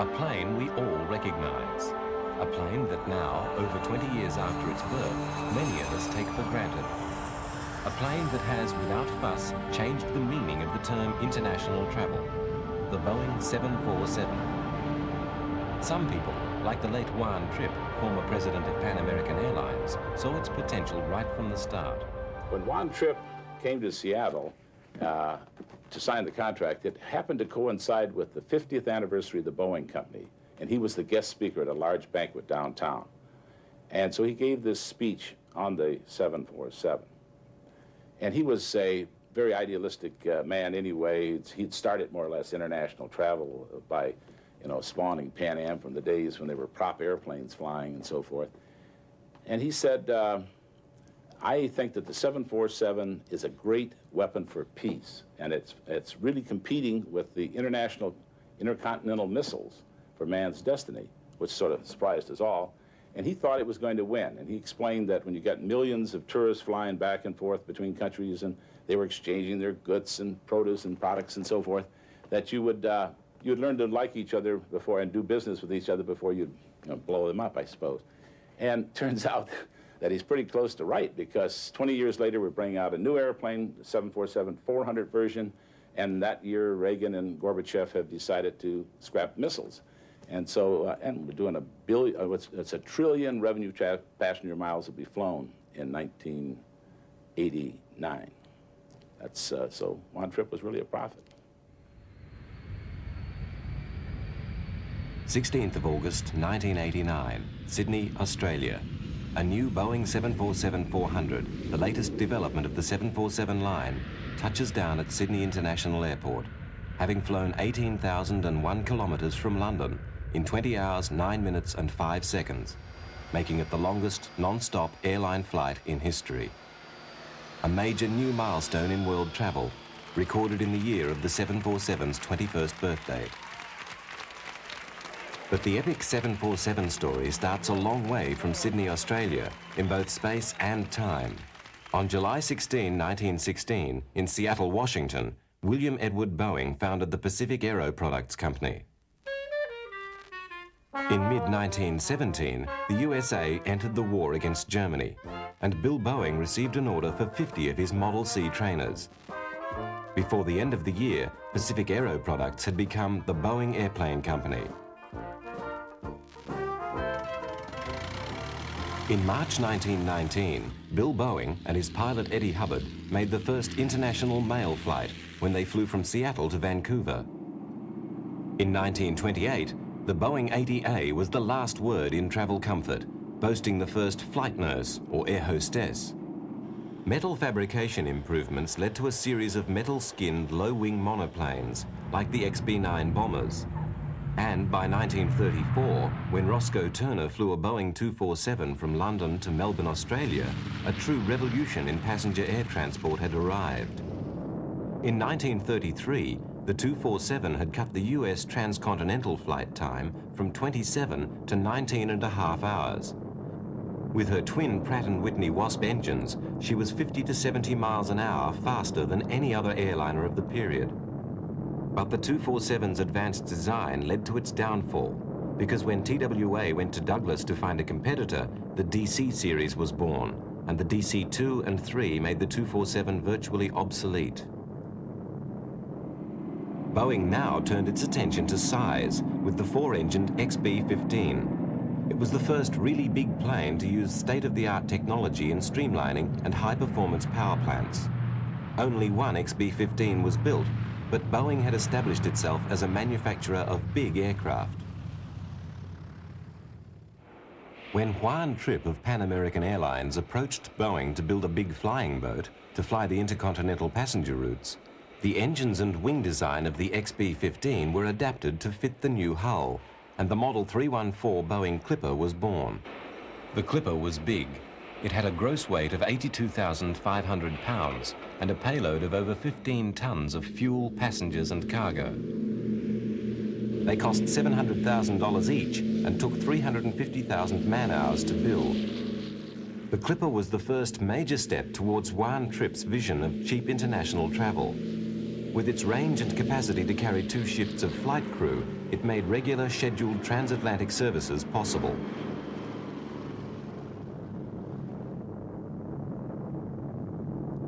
A plane we all recognize. A plane that now, over 20 years after its birth, many of us take for granted. A plane that has, without fuss, changed the meaning of the term international travel. The Boeing 747. Some people, like the late Juan Trippe, former president of Pan American Airlines, saw its potential right from the start. When Juan Trippe came to Seattle to sign the contract, it happened to coincide with the 50th anniversary of the Boeing company, and he was the guest speaker at a large banquet downtown. And so he gave this speech on the 747. And he was a very idealistic man anyway. He'd started more or less international travel by, spawning Pan Am from the days when there were prop airplanes flying and so forth. And he said, I think that the 747 is a great weapon for peace, and it's really competing with the intercontinental missiles for man's destiny, which sort of surprised us all. And he thought it was going to win. And he explained that when you got millions of tourists flying back and forth between countries and they were exchanging their goods and produce and products and so forth, that you'd learn to like each other before and do business with each other before you'd blow them up, I suppose. And turns out that he's pretty close to right, because 20 years later we're bringing out a new airplane, the 747-400 version, and that year Reagan and Gorbachev have decided to scrap missiles. And so, and we're doing it's a trillion revenue passenger miles will be flown in 1989. That's, so Juan Trippe was really a prophet. 16th of August, 1989, Sydney, Australia. A new Boeing 747-400, the latest development of the 747 line, touches down at Sydney International Airport, having flown 18,001 kilometres from London in 20 hours, 9 minutes and 5 seconds, making it the longest non-stop airline flight in history. A major new milestone in world travel, recorded in the year of the 747's 21st birthday. But the epic 747 story starts a long way from Sydney, Australia, in both space and time. On July 16, 1916, in Seattle, Washington, William Edward Boeing founded the Pacific Aero Products Company. In mid-1917, the USA entered the war against Germany, and Bill Boeing received an order for 50 of his Model C trainers. Before the end of the year, Pacific Aero Products had become the Boeing Airplane Company. In March 1919, Bill Boeing and his pilot Eddie Hubbard made the first international mail flight when they flew from Seattle to Vancouver. In 1928, the Boeing 80A was the last word in travel comfort, boasting the first flight nurse, or air hostess. Metal fabrication improvements led to a series of metal-skinned low-wing monoplanes, like the XB-9 bombers. And by 1934, when Roscoe Turner flew a Boeing 247 from London to Melbourne, Australia, a true revolution in passenger air transport had arrived. In 1933, the 247 had cut the US transcontinental flight time from 27 to 19.5 hours. With her twin Pratt & Whitney Wasp engines, she was 50 to 70 miles an hour faster than any other airliner of the period. But the 247's advanced design led to its downfall, because when TWA went to Douglas to find a competitor, the DC series was born, and the DC-2 and 3 made the 247 virtually obsolete. Boeing now turned its attention to size with the 4-engined XB-15. It was the first really big plane to use state-of-the-art technology in streamlining and high-performance power plants. Only one XB-15 was built, but Boeing had established itself as a manufacturer of big aircraft. When Juan Trippe of Pan American Airlines approached Boeing to build a big flying boat to fly the intercontinental passenger routes, the engines and wing design of the XB-15 were adapted to fit the new hull, and the Model 314 Boeing Clipper was born. The Clipper was big. It had a gross weight of 82,500 pounds and a payload of over 15 tons of fuel, passengers and cargo. They cost $700,000 each and took 350,000 man-hours to build. The Clipper was the first major step towards Juan Trippe's vision of cheap international travel. With its range and capacity to carry 2 shifts of flight crew, it made regular scheduled transatlantic services possible.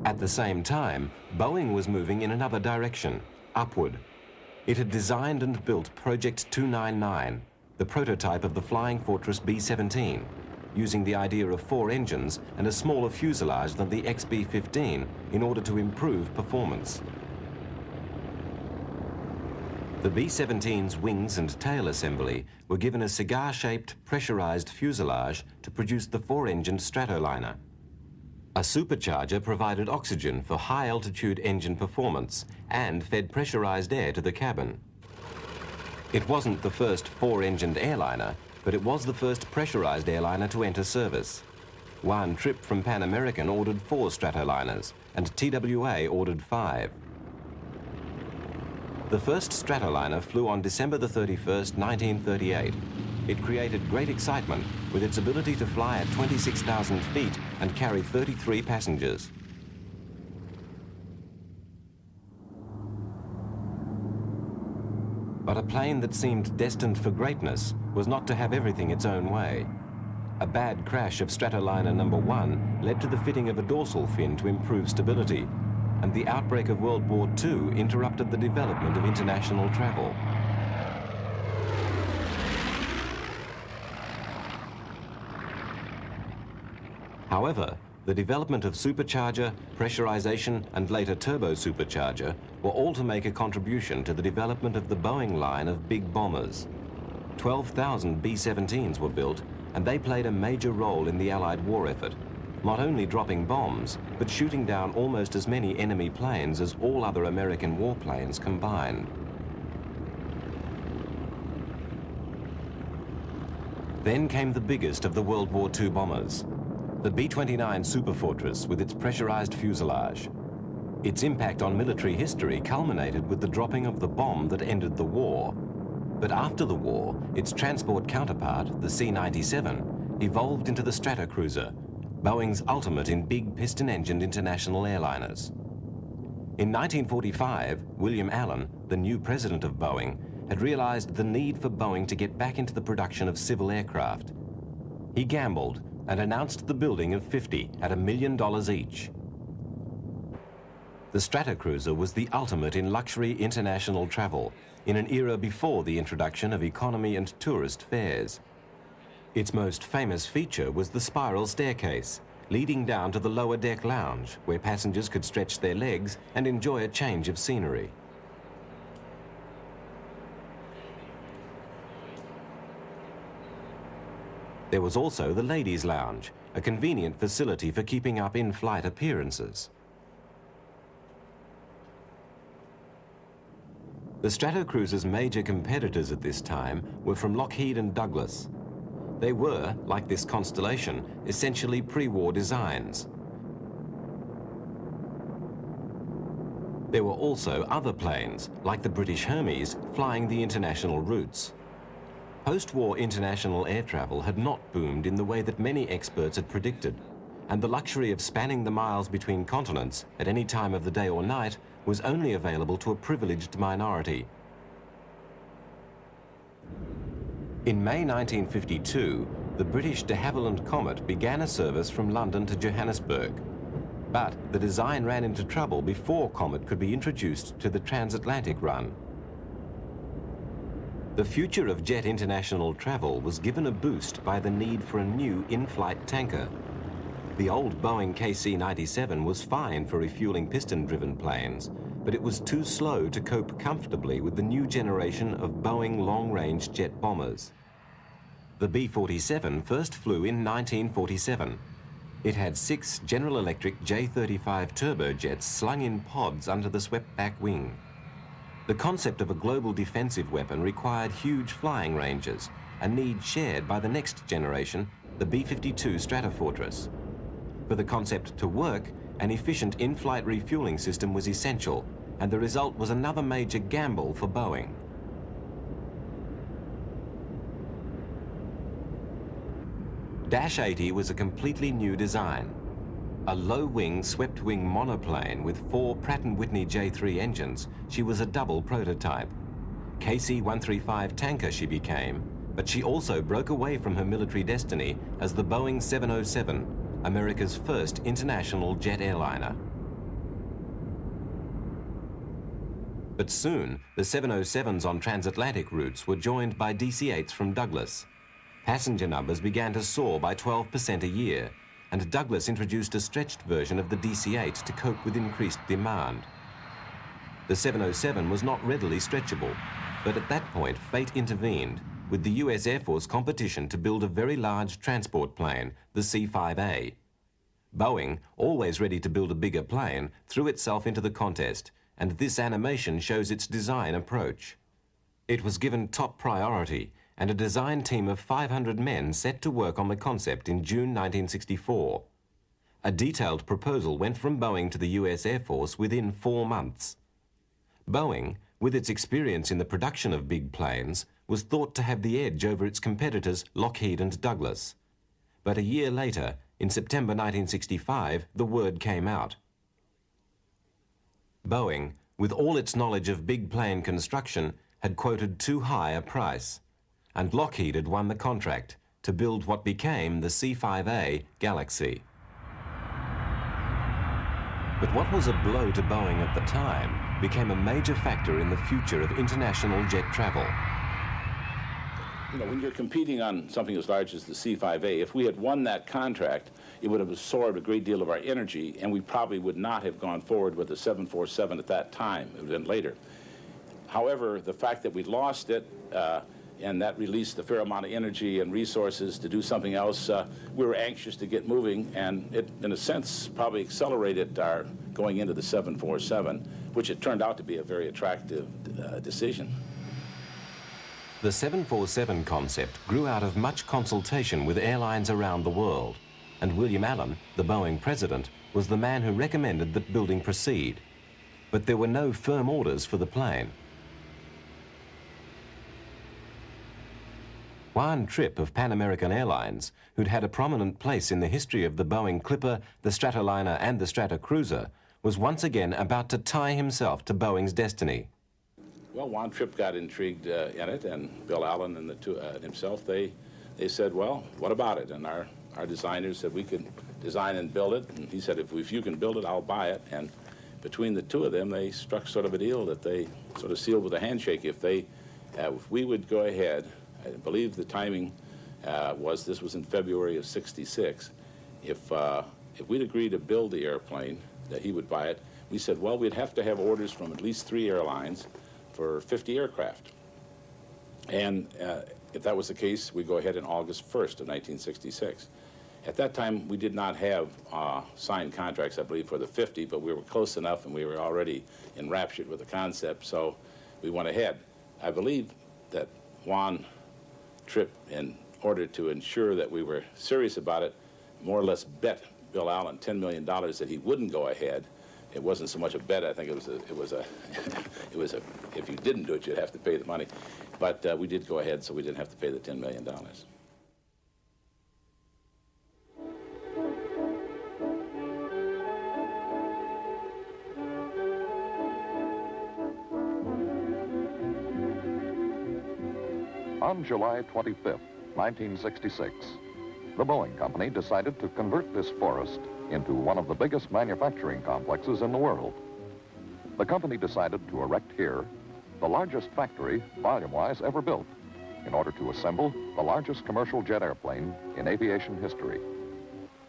At the same time, Boeing was moving in another direction, upward. It had designed and built Project 299, the prototype of the Flying Fortress B-17, using the idea of 4 engines and a smaller fuselage than the XB-15 in order to improve performance. The B-17's wings and tail assembly were given a cigar-shaped pressurized fuselage to produce the 4-engined Stratoliner. A supercharger provided oxygen for high-altitude engine performance and fed pressurized air to the cabin. It wasn't the first 4-engined airliner, but it was the first pressurized airliner to enter service. One Trip from Pan American ordered 4 Stratoliners, and TWA ordered 5. The first Stratoliner flew on December the 31st, 1938. It created great excitement with its ability to fly at 26,000 feet and carry 33 passengers. But a plane that seemed destined for greatness was not to have everything its own way. A bad crash of Stratoliner number 1 led to the fitting of a dorsal fin to improve stability, and the outbreak of World War II interrupted the development of international travel. However, the development of supercharger, pressurization, and later turbo supercharger were all to make a contribution to the development of the Boeing line of big bombers. 12,000 B-17s were built, and they played a major role in the Allied war effort, not only dropping bombs, but shooting down almost as many enemy planes as all other American warplanes combined. Then came the biggest of the World War II bombers, the B-29 Superfortress with its pressurized fuselage. Its impact on military history culminated with the dropping of the bomb that ended the war. But after the war, its transport counterpart, the C-97, evolved into the Stratocruiser, Boeing's ultimate in big piston-engined international airliners. In 1945, William Allen, the new president of Boeing, had realized the need for Boeing to get back into the production of civil aircraft. He gambled and announced the building of 50 at $1 million each. The Stratocruiser was the ultimate in luxury international travel in an era before the introduction of economy and tourist fares. Its most famous feature was the spiral staircase, leading down to the lower deck lounge, where passengers could stretch their legs and enjoy a change of scenery. There was also the ladies' lounge, a convenient facility for keeping up in-flight appearances. The Stratocruiser's major competitors at this time were from Lockheed and Douglas. They were, like this Constellation, essentially pre-war designs. There were also other planes, like the British Hermes, flying the international routes. Post-war international air travel had not boomed in the way that many experts had predicted, and the luxury of spanning the miles between continents at any time of the day or night was only available to a privileged minority. In May 1952, the British de Havilland Comet began a service from London to Johannesburg. But the design ran into trouble before Comet could be introduced to the transatlantic run. The future of jet international travel was given a boost by the need for a new in-flight tanker. The old Boeing KC-97 was fine for refueling piston-driven planes, but it was too slow to cope comfortably with the new generation of Boeing long-range jet bombers. The B-47 first flew in 1947. It had 6 General Electric J-35 turbojets slung in pods under the swept-back wing. The concept of a global defensive weapon required huge flying ranges, a need shared by the next generation, the B-52 Stratofortress. For the concept to work, an efficient in-flight refueling system was essential, and the result was another major gamble for Boeing. Dash 80 was a completely new design. A low-wing, swept-wing monoplane with 4 Pratt & Whitney J3 engines, she was a double prototype. KC-135 tanker she became, but she also broke away from her military destiny as the Boeing 707, America's first international jet airliner. But soon, the 707s on transatlantic routes were joined by DC-8s from Douglas. Passenger numbers began to soar by 12% a year, and Douglas introduced a stretched version of the DC-8 to cope with increased demand. The 707 was not readily stretchable, but at that point, fate intervened, with the US Air Force competition to build a very large transport plane, the C-5A. Boeing, always ready to build a bigger plane, threw itself into the contest, and this animation shows its design approach. It was given top priority, and a design team of 500 men set to work on the concept in June 1964. A detailed proposal went from Boeing to the US Air Force within 4 months. Boeing, with its experience in the production of big planes, was thought to have the edge over its competitors Lockheed and Douglas. But a year later, in September 1965, the word came out. Boeing, with all its knowledge of big plane construction, had quoted too high a price, and Lockheed had won the contract to build what became the C-5A Galaxy. But what was a blow to Boeing at the time became a major factor in the future of international jet travel. You know, when you're competing on something as large as the C-5A, if we had won that contract, it would have absorbed a great deal of our energy, and we probably would not have gone forward with the 747 at that time. It would have been later. However, the fact that we lost it, and that released a fair amount of energy and resources to do something else, we were anxious to get moving, and it, in a sense, probably accelerated our going into the 747, which it turned out to be a very attractive decision. The 747 concept grew out of much consultation with airlines around the world, and William Allen, the Boeing president, was the man who recommended that building proceed. But there were no firm orders for the plane. Juan Trippe of Pan American Airlines, who'd had a prominent place in the history of the Boeing Clipper, the Stratoliner and the Stratocruiser, was once again about to tie himself to Boeing's destiny. Well, Juan Trippe got intrigued in it, and Bill Allen and the two, himself, they said, well, what about it? And our designers said we could design and build it, and he said, if you can build it, I'll buy it. And between the two of them, they struck sort of a deal that they sort of sealed with a handshake. If we would go ahead, I believe the timing this was in February of '66. If we'd agree to build the airplane, that he would buy it, we said, well, we'd have to have orders from at least 3 airlines for 50 aircraft. And if that was the case, we'd go ahead in August 1st of 1966. At that time, we did not have signed contracts, I believe, for the 50, but we were close enough and we were already enraptured with the concept, so we went ahead. I believe that Juan Trippe, in order to ensure that we were serious about it, more or less bet Bill Allen $10 million that he wouldn't go ahead. It wasn't so much a bet. I think it was a if you didn't do it, you'd have to pay the money. But we did go ahead, so we didn't have to pay the $10 million. On July 25th, 1966, the Boeing Company decided to convert this forest into one of the biggest manufacturing complexes in the world. The company decided to erect here the largest factory, volume-wise, ever built in order to assemble the largest commercial jet airplane in aviation history.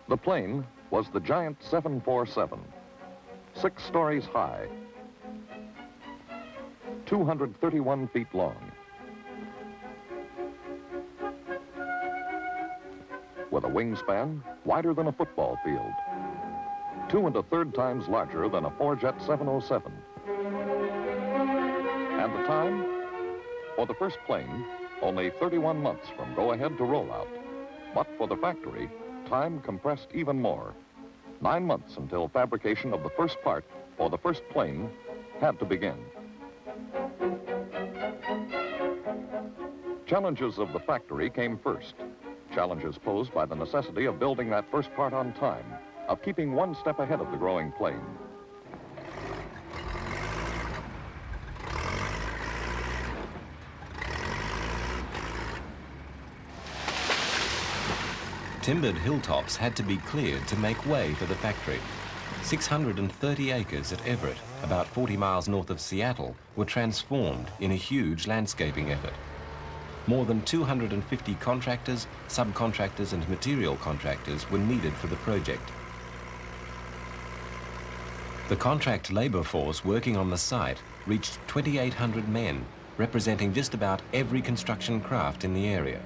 The plane was the giant 747, 6 stories high, 231 feet long, with a wingspan wider than a football field, 2 1/3 times larger than a 4-jet 707. And the time? For the first plane, only 31 months from go-ahead to rollout. But for the factory, time compressed even more. 9 months until fabrication of the first part for the first plane had to begin. Challenges of the factory came first. Challenges posed by the necessity of building that first part on time of keeping one step ahead of the growing plane. Timbered hilltops had to be cleared to make way for the factory. 630 acres at Everett, about 40 miles north of Seattle, were transformed in a huge landscaping effort. More than 250 contractors, subcontractors and material contractors were needed for the project. The contract labour force working on the site reached 2,800 men, representing just about every construction craft in the area.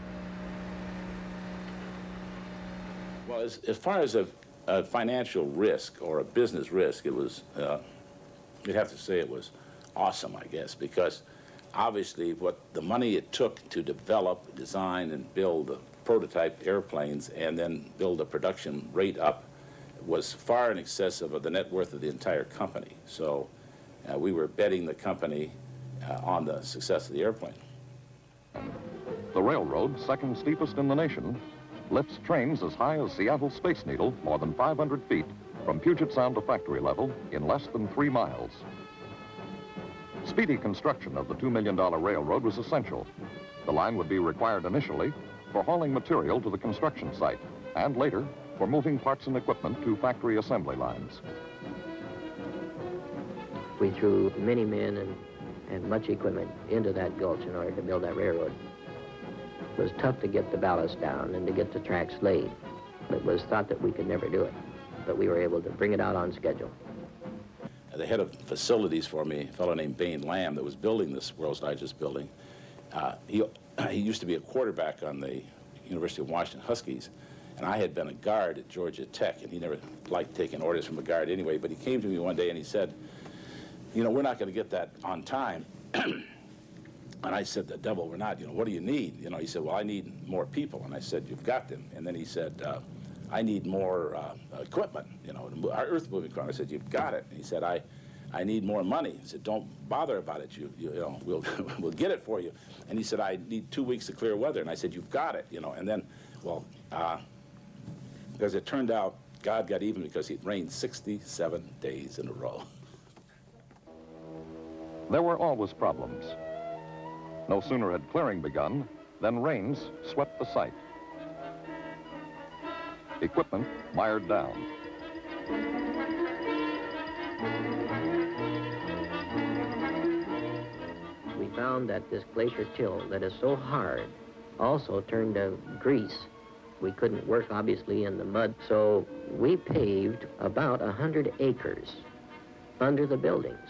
Well, as far as a financial risk or a business risk, it was, you'd have to say it was awesome, I guess, because obviously what the money it took to develop, design, and build the prototype airplanes and then build a production rate up was far in excess of the net worth of the entire company. So we were betting the company on the success of the airplane. The railroad, second steepest in the nation, lifts trains as high as Seattle's Space Needle, more than 500 feet, from Puget Sound to factory level in less than 3 miles. Speedy construction of the $2 million railroad was essential. The line would be required initially for hauling material to the construction site, and later for moving parts and equipment to factory assembly lines. We threw many men and much equipment into that gulch in order to build that railroad. It was tough to get the ballast down and to get the tracks laid. It was thought that we could never do it, but we were able to bring it out on schedule. The head of facilities for me, a fellow named Bain Lamb, that was building this World's Digest building, he used to be a quarterback on the University of Washington Huskies, and I had been a guard at Georgia Tech, and he never liked taking orders from a guard anyway, but he came to me one day and he said, you know, we're not going to get that on time. And I said, the devil, we're not, you know, what do you need? You know, he said, well, I need more people. And I said, you've got them. And then he said, I need more equipment, you know, our earth-moving equipment. I said, you've got it. And he said, I need more money. He said, don't bother about it. You know, we'll get it for you. And he said, I need 2 weeks of clear weather. And I said, you've got it, you know. And then, well, as it turned out, God got even because it rained 67 days in a row. There were always problems. No sooner had clearing begun than rains swept the site. Equipment mired down. We found that this glacier till that is so hard also turned to grease. We couldn't work, obviously, in the mud, so we paved about 100 acres under the buildings.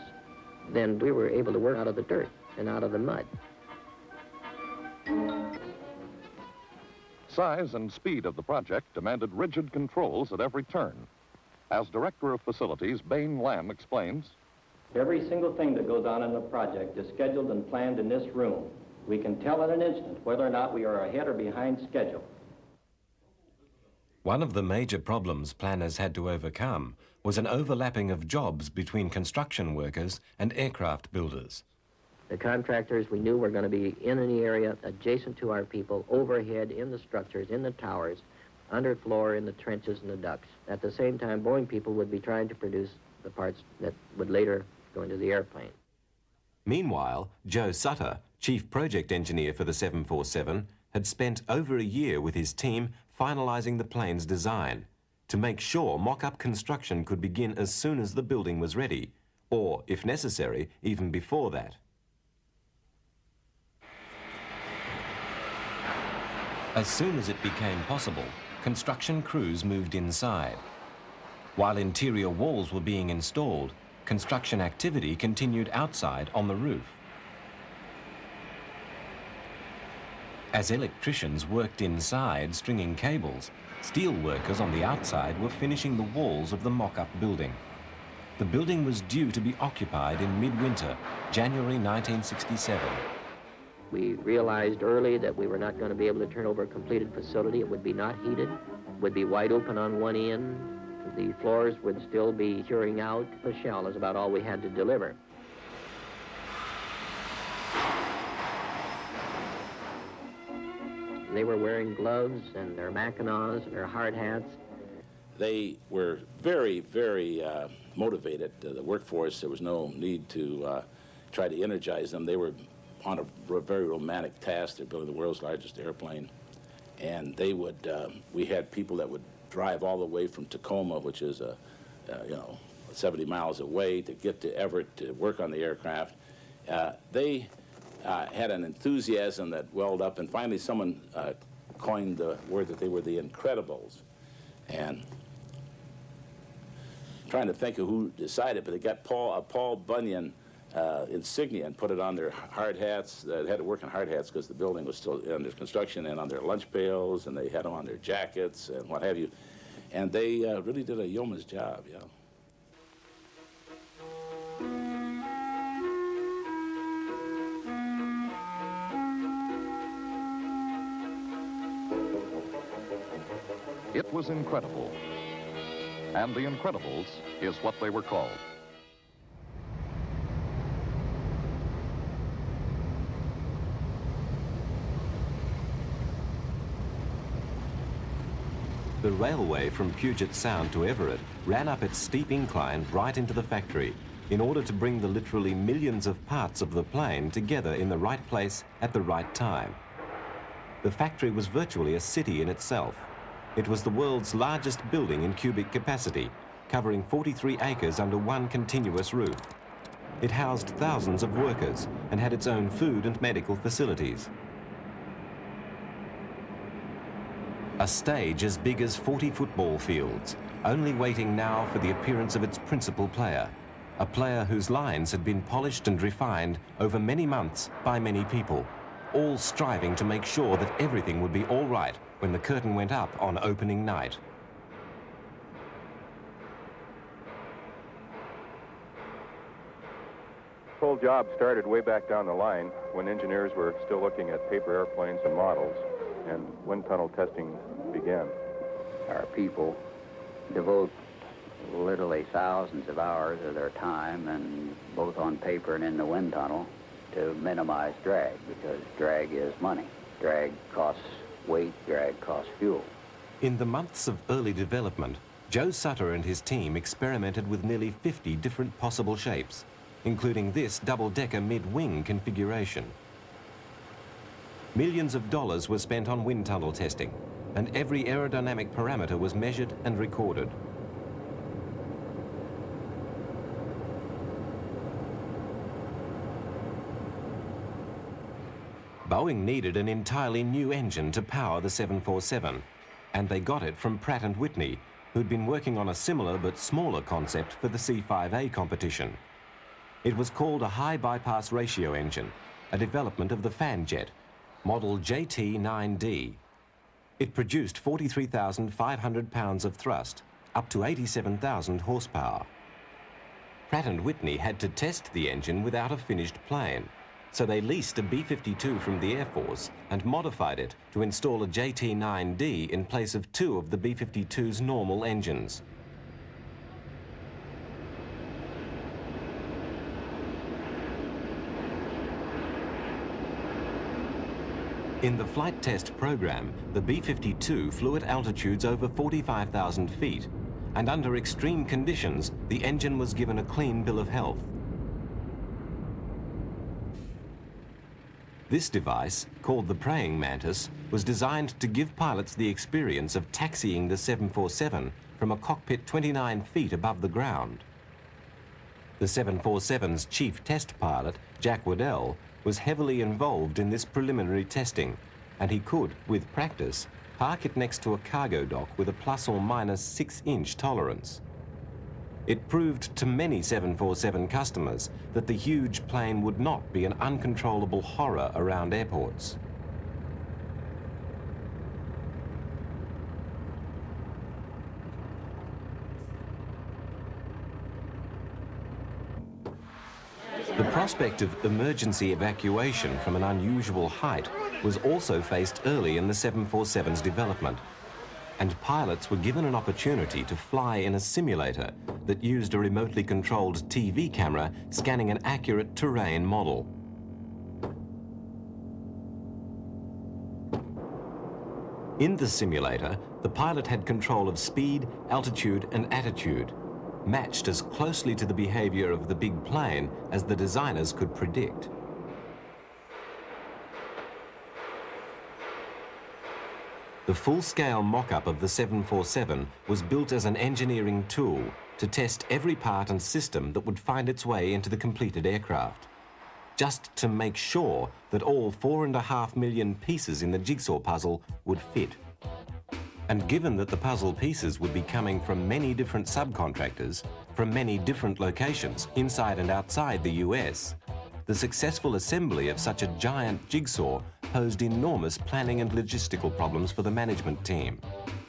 Then we were able to work out of the dirt and out of the mud. Size and speed of the project demanded rigid controls at every turn. As Director of Facilities, Bain Lamb explains, every single thing that goes on in the project is scheduled and planned in this room. We can tell in an instant whether or not we are ahead or behind schedule. One of the major problems planners had to overcome was an overlapping of jobs between construction workers and aircraft builders. The contractors we knew were going to be in the area adjacent to our people, overhead, in the structures, in the towers, underfloor, in the trenches and the ducts. At the same time, Boeing people would be trying to produce the parts that would later go into the airplane. Meanwhile, Joe Sutter, chief project engineer for the 747, had spent over a year with his team finalizing the plane's design to make sure mock-up construction could begin as soon as the building was ready, or, if necessary, even before that. As soon as it became possible, construction crews moved inside. While interior walls were being installed, construction activity continued outside on the roof. As electricians worked inside stringing cables, steel workers on the outside were finishing the walls of the mock-up building. The building was due to be occupied in midwinter, January 1967. We realized early that we were not going to be able to turn over a completed facility. It would be not heated, would be wide open on one end. The floors would still be curing out. The shell is about all we had to deliver. They were wearing gloves and their mackinaws and their hard hats. They were very, very motivated, the workforce. There was no need to try to energize them. They were on a very romantic task. They're building the world's largest airplane. And they would, we had people that would drive all the way from Tacoma, which is, 70 miles away, to get to Everett to work on the aircraft. They had an enthusiasm that welled up, and finally someone coined the word that they were the Incredibles. And I'm trying to think of who decided, but they got a Paul Bunyan insignia and put it on their hard hats. They had to work on hard hats because the building was still under construction, and on their lunch pails, and they had them on their jackets and what have you. And they really did a yeoman's job, yeah. It was incredible. And the Incredibles is what they were called. The railway from Puget Sound to Everett ran up its steep incline right into the factory in order to bring the literally millions of parts of the plane together in the right place at the right time. The factory was virtually a city in itself. It was the world's largest building in cubic capacity, covering 43 acres under one continuous roof. It housed thousands of workers and had its own food and medical facilities. A stage as big as 40 football fields, only waiting now for the appearance of its principal player, a player whose lines had been polished and refined over many months by many people, all striving to make sure that everything would be all right when the curtain went up on opening night. This whole job started way back down the line when engineers were still looking at paper airplanes and models, and wind tunnel testing began. Our people devote literally thousands of hours of their time, and both on paper and in the wind tunnel, to minimize drag, because drag is money. Drag costs weight, drag costs fuel. In the months of early development, Joe Sutter and his team experimented with nearly 50 different possible shapes, including this double-decker mid-wing configuration. Millions of dollars were spent on wind tunnel testing, and every aerodynamic parameter was measured and recorded. Boeing needed an entirely new engine to power the 747, and they got it from Pratt & Whitney, who'd been working on a similar but smaller concept for the C-5A competition. It was called a high bypass ratio engine, a development of the fan jet, model JT9D. It produced 43,500 pounds of thrust, up to 87,000 horsepower. Pratt & Whitney had to test the engine without a finished plane, so they leased a B-52 from the Air Force and modified it to install a JT9D in place of two of the B-52's normal engines. In the flight test program, the B-52 flew at altitudes over 45,000 feet, and under extreme conditions, the engine was given a clean bill of health. This device, called the praying mantis, was designed to give pilots the experience of taxiing the 747 from a cockpit 29 feet above the ground. The 747's chief test pilot, Jack Waddell, was heavily involved in this preliminary testing, and he could, with practice, park it next to a cargo dock with a plus or minus 6-inch tolerance. It proved to many 747 customers that the huge plane would not be an uncontrollable horror around airports. The prospect of emergency evacuation from an unusual height was also faced early in the 747's development, and pilots were given an opportunity to fly in a simulator that used a remotely controlled TV camera scanning an accurate terrain model. In the simulator, the pilot had control of speed, altitude, and attitude, matched as closely to the behavior of the big plane as the designers could predict. The full-scale mock-up of the 747 was built as an engineering tool to test every part and system that would find its way into the completed aircraft, just to make sure that all 4.5 million pieces in the jigsaw puzzle would fit. And given that the puzzle pieces would be coming from many different subcontractors, from many different locations inside and outside the US, the successful assembly of such a giant jigsaw posed enormous planning and logistical problems for the management team,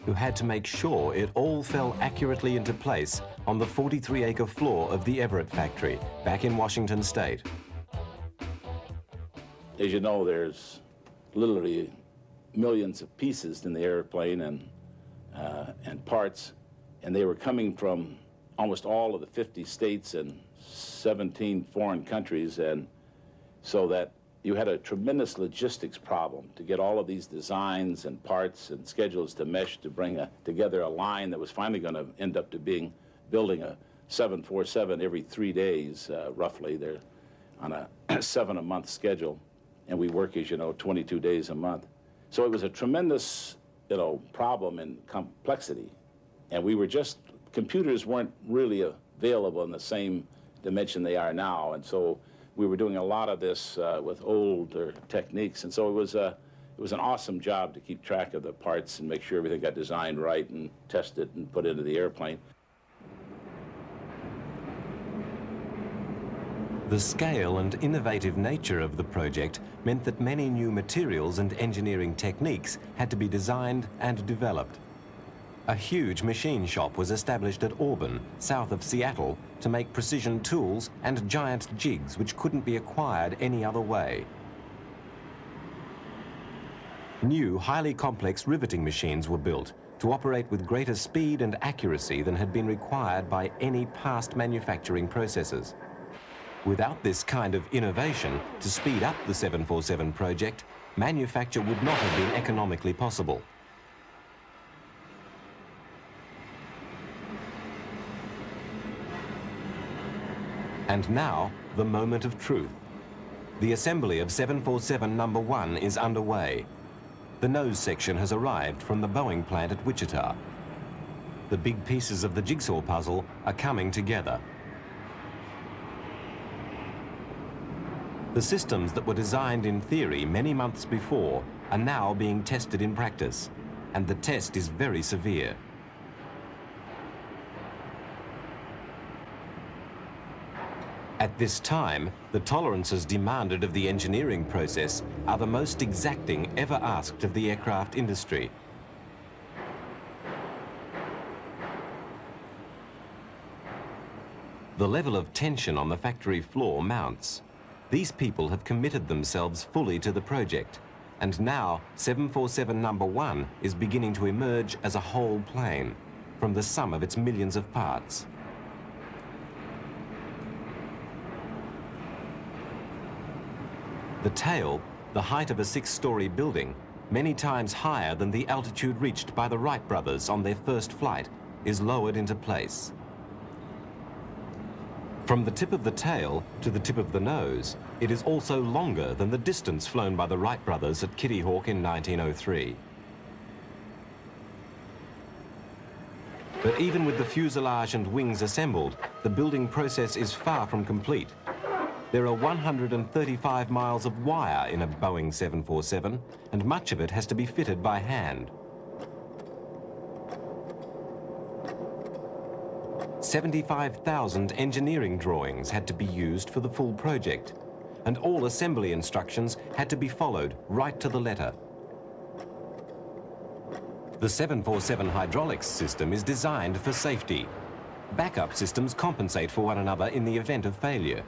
who had to make sure it all fell accurately into place on the 43-acre floor of the Everett factory back in Washington State. As you know, there's literally millions of pieces in the airplane and parts, and they were coming from almost all of the 50 states and 17 foreign countries, and so that you had a tremendous logistics problem to get all of these designs and parts and schedules to mesh to bring together a line that was finally going to end up to being building a 747 every 3 days, roughly. They're on a 7-a-month schedule, and we work, as you know, 22 days a month. So it was a tremendous, problem and complexity, and we were just, computers weren't really available in the same dimension they are now, and so we were doing a lot of this with older techniques, and so it was an awesome job to keep track of the parts and make sure everything got designed right and tested and put into the airplane. The scale and innovative nature of the project meant that many new materials and engineering techniques had to be designed and developed. A huge machine shop was established at Auburn, south of Seattle, to make precision tools and giant jigs which couldn't be acquired any other way. New, highly complex riveting machines were built to operate with greater speed and accuracy than had been required by any past manufacturing processes. Without this kind of innovation to speed up the 747 project, manufacture would not have been economically possible. And now, the moment of truth. The assembly of 747 number 1 is underway. The nose section has arrived from the Boeing plant at Wichita. The big pieces of the jigsaw puzzle are coming together. The systems that were designed in theory many months before are now being tested in practice, and the test is very severe. At this time, the tolerances demanded of the engineering process are the most exacting ever asked of the aircraft industry. The level of tension on the factory floor mounts. These people have committed themselves fully to the project, and now 747 number 1 is beginning to emerge as a whole plane from the sum of its millions of parts. The tail, the height of a 6-story building, many times higher than the altitude reached by the Wright brothers on their first flight, is lowered into place. From the tip of the tail to the tip of the nose, it is also longer than the distance flown by the Wright brothers at Kitty Hawk in 1903. But even with the fuselage and wings assembled, the building process is far from complete. There are 135 miles of wire in a Boeing 747, and much of it has to be fitted by hand. 75,000 engineering drawings had to be used for the full project, and all assembly instructions had to be followed right to the letter. The 747 hydraulics system is designed for safety. Backup systems compensate for one another in the event of failure.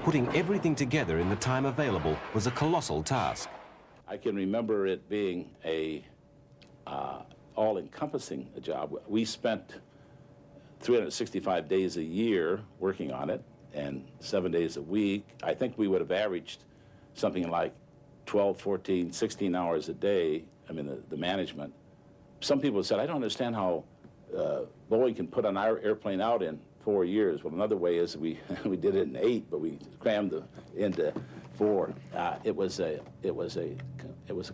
Putting everything together in the time available was a colossal task. I can remember it being a all-encompassing job. We spent 365 days a year working on it, and 7 days a week. I think we would have averaged something like 12, 14, 16 hours a day I mean, the management, some people said, I don't understand how Boeing can put an airplane out in 4 years. Well, another way is we did it in 8, but we crammed it into 4. It was a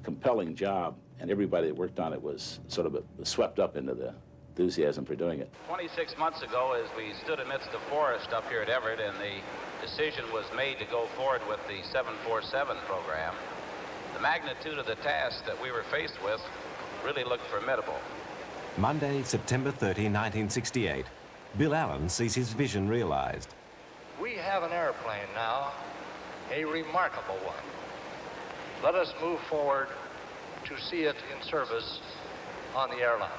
compelling job, and everybody that worked on it was sort of swept up into the enthusiasm for doing it. 26 months ago, as we stood amidst the forest up here at Everett, and the decision was made to go forward with the 747 program, the magnitude of the task that we were faced with really looked formidable. Monday, September 30, 1968, Bill Allen sees his vision realized. We have an airplane now, a remarkable one. Let us move forward to see it in service on the airlines.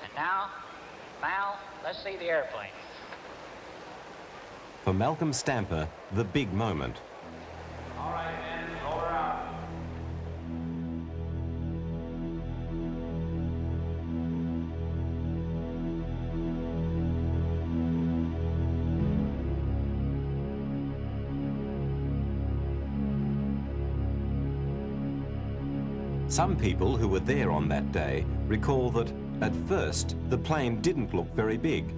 And now, let's see the airplane. For Malcolm Stamper, the big moment. All right, men, over out. Some people who were there on that day recall that, at first, the plane didn't look very big,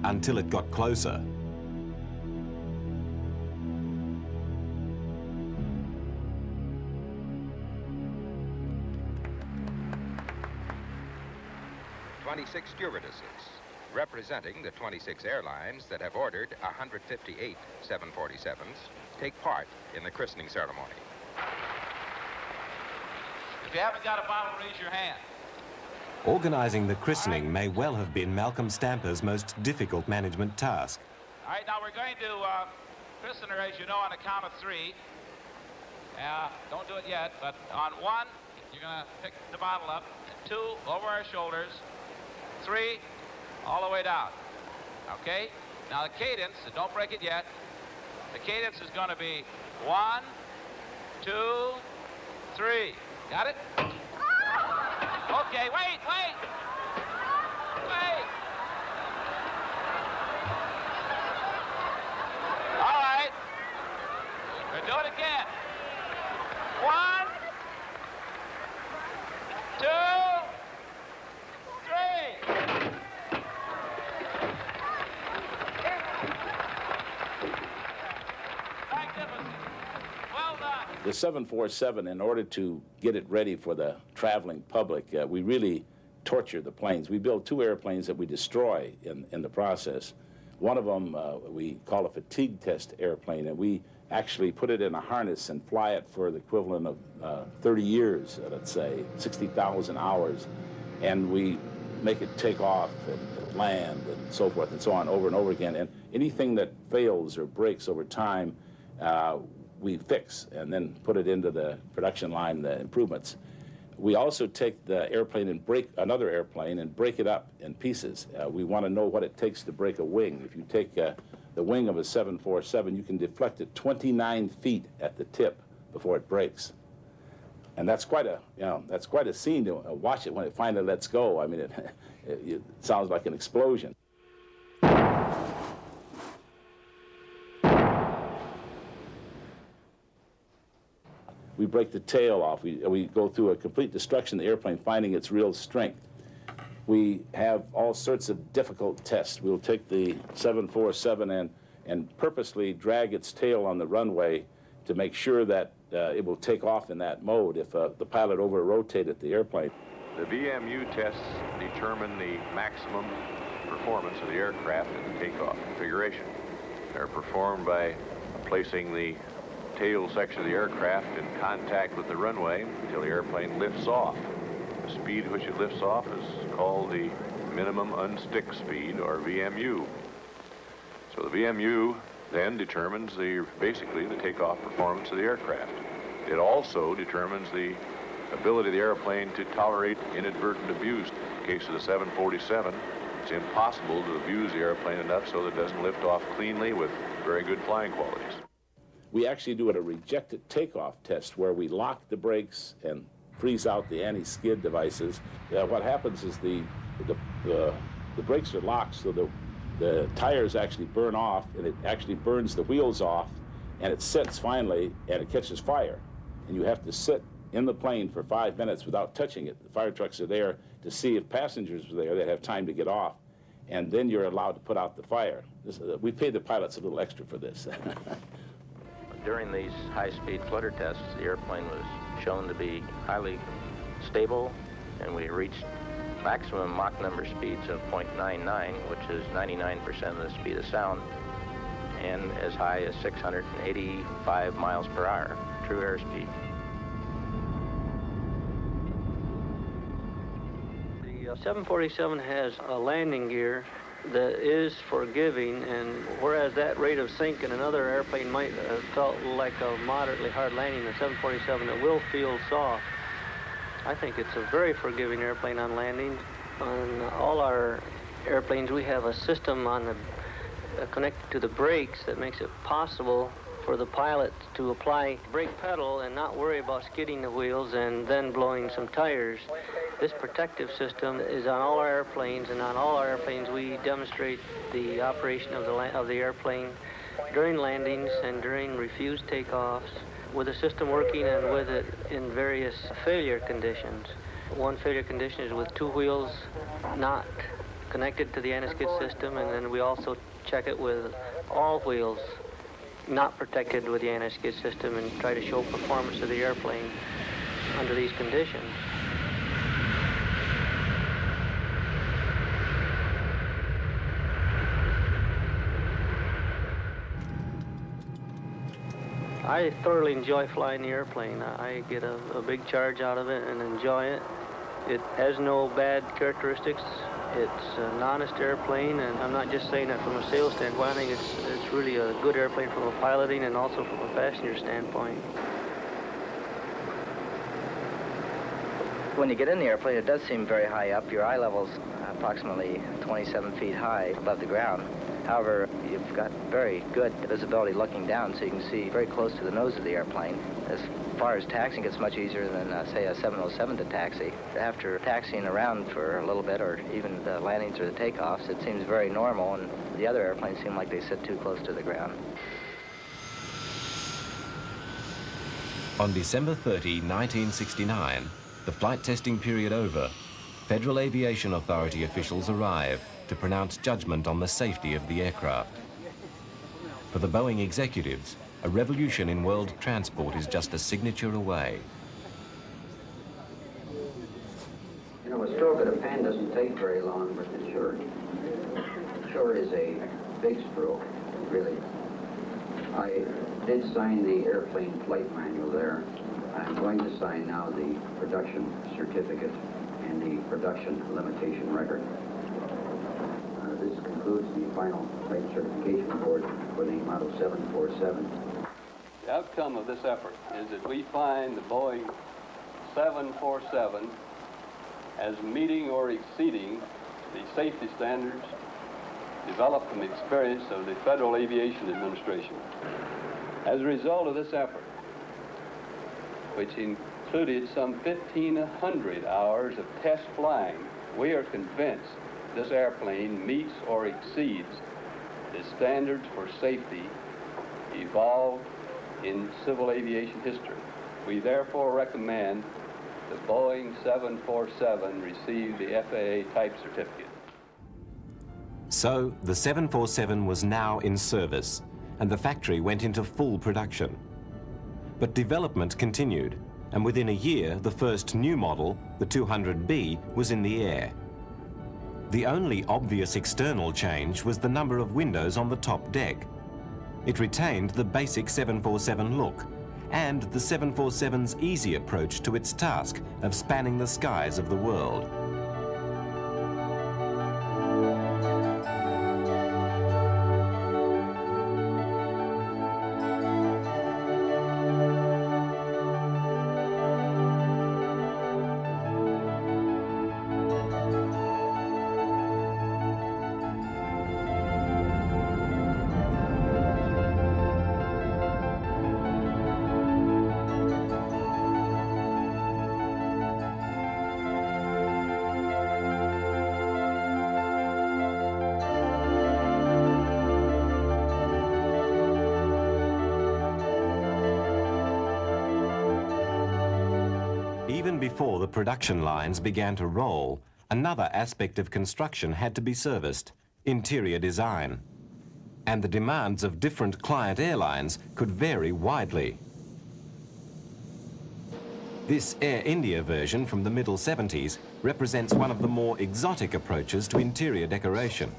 until it got closer. Stewardesses, representing the 26 airlines that have ordered 158 747s, take part in the christening ceremony. If you haven't got a bottle, raise your hand. Organizing the christening may well have been Malcolm Stamper's most difficult management task. All right, now we're going to christen her, as you know, on a count of 3. Don't do it yet, but on 1, you're going to pick the bottle up. 2, over our shoulders. 3, all the way down. Okay? Now the cadence, don't break it yet. The cadence is going to be 1, 2, 3. Got it? Okay, wait. All right. We'll do it again. 1, 2, 3. Magnificent. Well done. The 747, in order to get it ready for the traveling public, we really torture the planes. We build 2 airplanes that we destroy in the process. One of them we call a fatigue test airplane, and we actually put it in a harness and fly it for the equivalent of 30 years, let's say, 60,000 hours. And we make it take off and land and so forth and so on over and over again. And anything that fails or breaks over time, we fix and then put it into the production line, the improvements. We also take the airplane and break another airplane and break it up in pieces. We want to know what it takes to break a wing. If you take the wing of a 747, you can deflect it 29 feet at the tip before it breaks. And that's quite a, that's quite a scene to watch it when it finally lets go. I mean, it sounds like an explosion. We break the tail off. We go through a complete destruction of the airplane, finding its real strength. We have all sorts of difficult tests. We'll take the 747 and purposely drag its tail on the runway to make sure that it will take off in that mode if the pilot over-rotated the airplane. The VMU tests determine the maximum performance of the aircraft in the takeoff configuration. They're performed by placing the tail section of the aircraft in contact with the runway until the airplane lifts off. The speed at which it lifts off is called the minimum unstick speed, or VMU. So the VMU then determines basically the takeoff performance of the aircraft. It also determines the ability of the airplane to tolerate inadvertent abuse. In the case of the 747, it's impossible to abuse the airplane enough so that it doesn't lift off cleanly with very good flying qualities. We actually do a rejected takeoff test where we lock the brakes and freeze out the anti-skid devices. What happens is the brakes are locked so the the tires actually burn off, and it actually burns the wheels off, and it sits finally, and it catches fire. And you have to sit in the plane for 5 minutes without touching it. The fire trucks are there to see if passengers are there. They'd have time to get off, and then you're allowed to put out the fire. We pay the pilots a little extra for this. During these high-speed flutter tests, the airplane was shown to be highly stable, and we reached maximum Mach number speeds of 0.99, which is 99% of the speed of sound, and as high as 685 miles per hour, true airspeed. The 747 has a landing gear that is forgiving, and whereas that rate of sink in another airplane might have felt like a moderately hard landing, the 747, it will feel soft. I think it's a very forgiving airplane on landing. On all our airplanes, we have a system on the connected to the brakes that makes it possible for the pilot to apply brake pedal and not worry about skidding the wheels and then blowing some tires. This protective system is on all our airplanes, and on all our airplanes we demonstrate the operation of the airplane during landings and during refused takeoffs, with the system working and with it in various failure conditions. One failure condition is with two wheels not connected to the anti-skid system, and then we also check it with all wheels not protected with the anti-skid system and try to show performance of the airplane under these conditions. I thoroughly enjoy flying the airplane. I get a big charge out of it and enjoy it. It has no bad characteristics. It's an honest airplane, and I'm not just saying that from a sales standpoint. I think it's really a good airplane from a piloting and also from a passenger standpoint. When you get in the airplane, it does seem very high up. Your eye level's approximately 27 feet high above the ground. However, you've got very good visibility looking down, so you can see very close to the nose of the airplane. As far as taxiing, it's much easier than, say, a 707 to taxi. After taxiing around for a little bit, or even the landings or the takeoffs, it seems very normal, and the other airplanes seem like they sit too close to the ground. On December 30, 1969, the flight testing period over, Federal Aviation Authority officials arrive to pronounce judgment on the safety of the aircraft. For the Boeing executives, a revolution in world transport is just a signature away. You know, a stroke of the pen doesn't take very long with the short. Short is a big stroke, really. I did sign the airplane flight manual there. I'm going to sign now the production certificate and the production limitation record. This concludes the final type certification board for the Model 747. The outcome of this effort is that we find the Boeing 747 as meeting or exceeding the safety standards developed from the experience of the Federal Aviation Administration. As a result of this effort, which included some 1,500 hours of test flying, we are convinced this airplane meets or exceeds the standards for safety evolved in civil aviation history. We therefore recommend the Boeing 747 receive the FAA type certificate. So the 747 was now in service, and the factory went into full production. But development continued, and within a year, the first new model, the 200B, was in the air. The only obvious external change was the number of windows on the top deck. It retained the basic 747 look and the 747's easy approach to its task of spanning the skies of the world. Even before the production lines began to roll, another aspect of construction had to be serviced: interior design. And the demands of different client airlines could vary widely. This Air India version from the middle 70s represents one of the more exotic approaches to interior decoration.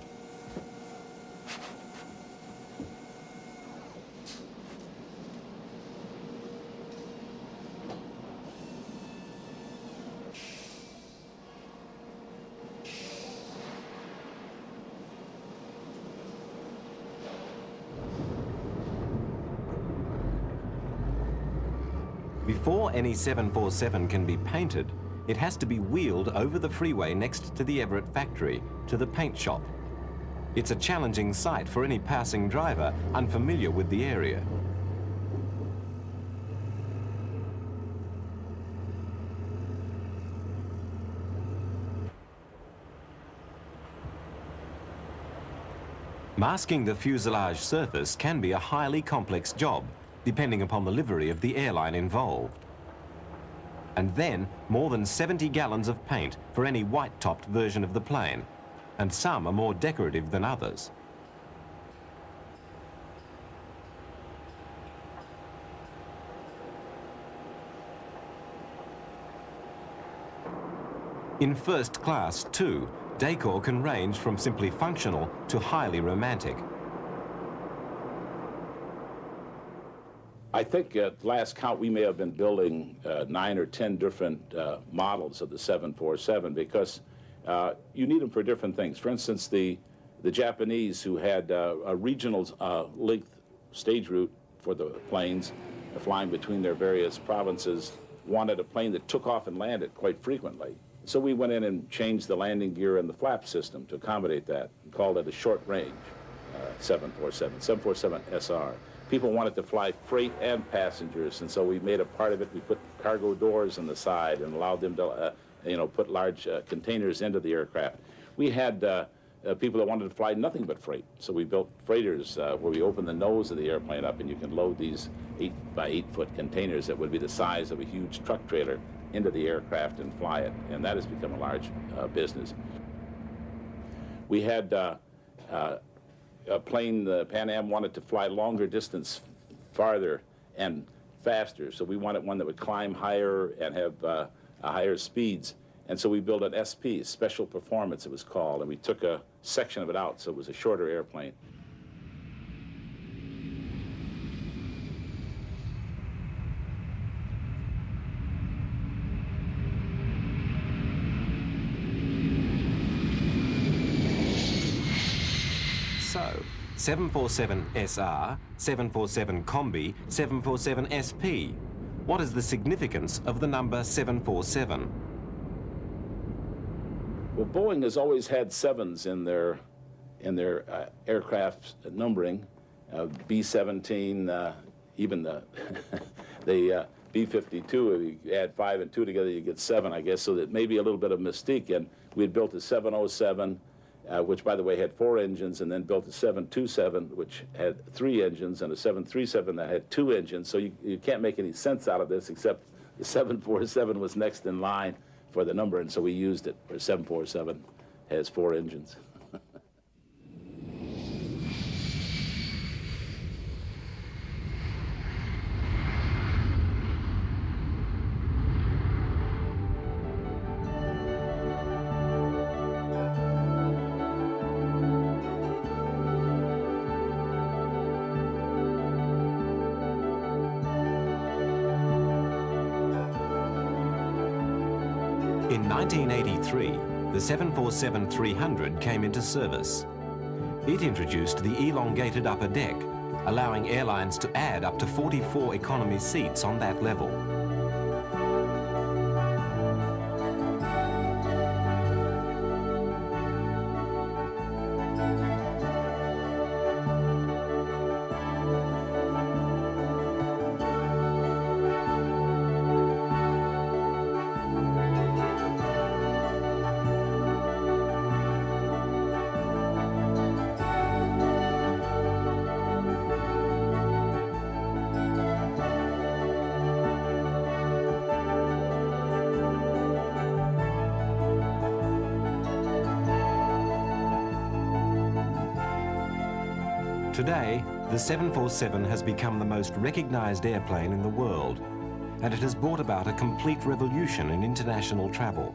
Before any 747 can be painted, it has to be wheeled over the freeway next to the Everett factory to the paint shop. It's a challenging sight for any passing driver unfamiliar with the area. Masking the fuselage surface can be a highly complex job, depending upon the livery of the airline involved. And then, more than 70 gallons of paint for any white-topped version of the plane, and some are more decorative than others. In first class, too, decor can range from simply functional to highly romantic. I think at last count we may have been building 9 or 10 different models of the 747 because you need them for different things. For instance, the Japanese, who had a regional length stage route for the planes flying between their various provinces, wanted a plane that took off and landed quite frequently. So we went in and changed the landing gear and the flap system to accommodate that and called it a short range 747, 747 SR. People wanted to fly freight and passengers, and so we made a part of it. We put cargo doors on the side and allowed them to, put large containers into the aircraft. We had people that wanted to fly nothing but freight, so we built freighters where we opened the nose of the airplane up, and you can load these 8 by 8 foot containers that would be the size of a huge truck trailer into the aircraft and fly it, and that has become a large business. We had a plane, the Pan Am, wanted to fly longer distance, farther and faster. So we wanted one that would climb higher and have higher speeds. And so we built an SP, Special Performance it was called, and we took a section of it out, so it was a shorter airplane. So, 747 SR, 747 Combi, 747 SP. What is the significance of the number 747? Well, Boeing has always had 7s in their aircraft numbering. B-17, even the the B-52. If you add 5 and 2 together, you get 7, I guess. So that may be a little bit of mystique. And we had built a 707. Which, by the way, had 4 engines, and then built a 727, which had 3 engines, and a 737 that had 2 engines. So you can't make any sense out of this, except the 747 was next in line for the number, and so we used it. Where 747 has 4 engines. In 1983, the 747-300 came into service. It introduced the elongated upper deck, allowing airlines to add up to 44 economy seats on that level. Today, the 747 has become the most recognized airplane in the world, and it has brought about a complete revolution in international travel.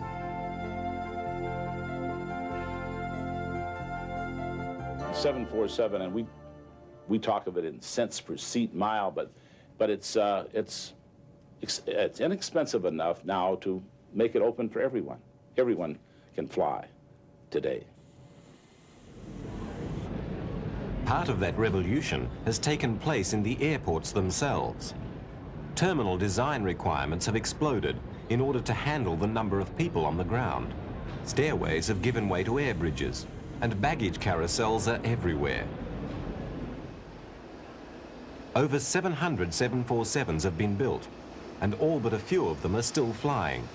The 747, and we talk of it in cents per seat mile, but it's inexpensive enough now to make it open for everyone. Everyone can fly today. Part of that revolution has taken place in the airports themselves. Terminal design requirements have exploded in order to handle the number of people on the ground. Stairways have given way to air bridges, and baggage carousels are everywhere. Over 700 747s have been built, and all but a few of them are still flying.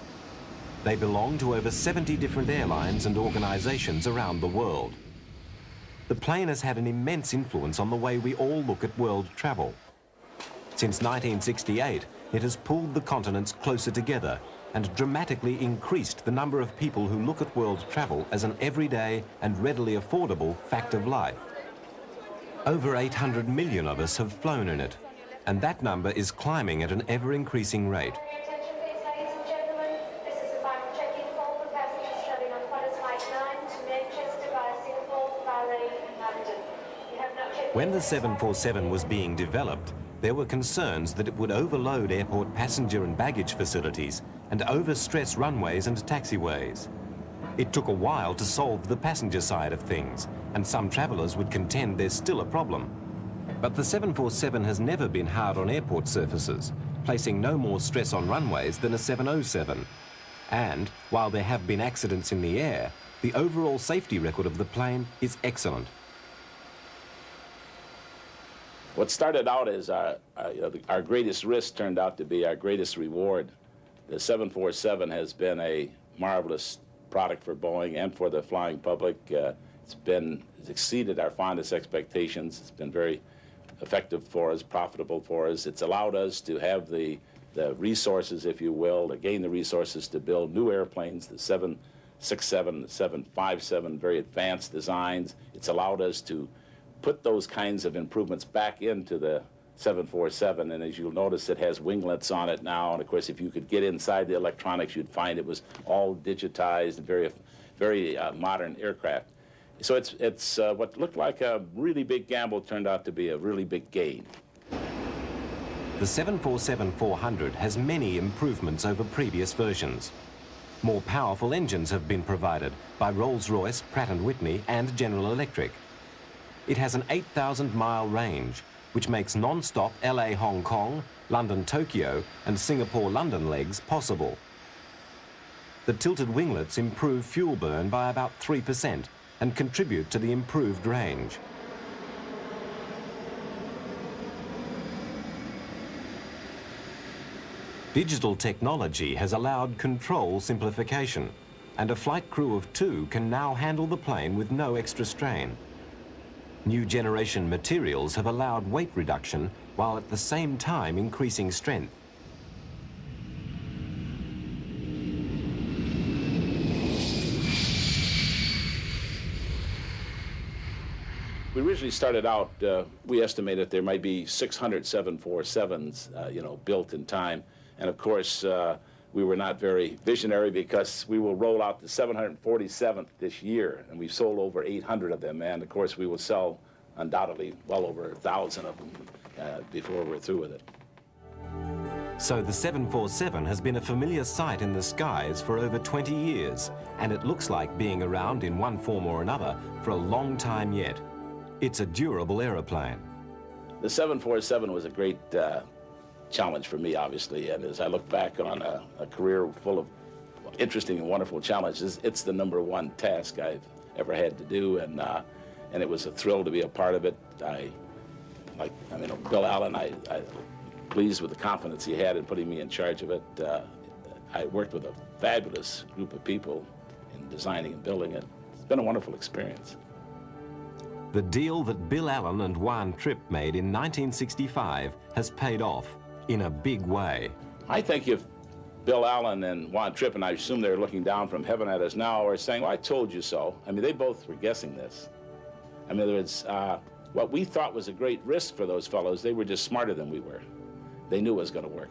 They belong to over 70 different airlines and organizations around the world. The plane has had an immense influence on the way we all look at world travel. Since 1968, it has pulled the continents closer together and dramatically increased the number of people who look at world travel as an everyday and readily affordable fact of life. Over 800 million of us have flown in it, and that number is climbing at an ever-increasing rate. When the 747 was being developed, there were concerns that it would overload airport passenger and baggage facilities and overstress runways and taxiways. It took a while to solve the passenger side of things, and some travellers would contend there's still a problem. But the 747 has never been hard on airport surfaces, placing no more stress on runways than a 707. And while there have been accidents in the air, the overall safety record of the plane is excellent. What started out as our greatest risk turned out to be our greatest reward. The 747 has been a marvelous product for Boeing and for the flying public. It's exceeded our fondest expectations. It's been very effective for us, profitable for us. It's allowed us to have the resources, if you will, to gain the resources to build new airplanes, the 767, the 757, very advanced designs. It's allowed us to put those kinds of improvements back into the 747, and as you'll notice, it has winglets on it now, and of course, if you could get inside the electronics, you'd find it was all digitized and very modern aircraft. So it's what looked like a really big gamble turned out to be a really big gain. The 747-400 has many improvements over previous versions. More powerful engines have been provided by Rolls-Royce, Pratt & Whitney, and General Electric. It has an 8,000-mile range, which makes non-stop LA-Hong Kong, London-Tokyo, and Singapore-London legs possible. The tilted winglets improve fuel burn by about 3% and contribute to the improved range. Digital technology has allowed control simplification, and a flight crew of 2 can now handle the plane with no extra strain. New generation materials have allowed weight reduction while at the same time increasing strength. We originally started out, we estimated there might be 600 747s, built in time. And of course, we were not very visionary because we will roll out the 747th this year, and we've sold over 800 of them. And of course, we will sell undoubtedly well over 1,000 of them before we're through with it. So the 747 has been a familiar sight in the skies for over 20 years, and it looks like being around in one form or another for a long time yet. It's a durable aeroplane. The 747 was a great challenge for me, obviously, and as I look back on a career full of interesting and wonderful challenges, it's the #1 task I've ever had to do, and it was a thrill to be a part of it. Bill Allen, I pleased with the confidence he had in putting me in charge of it. I worked with a fabulous group of people in designing and building it. It's been a wonderful experience. The deal that Bill Allen and Juan Trippe made in 1965 has paid off in a big way. I think if Bill Allen and Juan Trippe, and I assume they're looking down from heaven at us now, are saying, well, I told you so. I mean, they both were guessing this. I mean, What we thought was a great risk for those fellows, they were just smarter than we were. They knew it was going to work.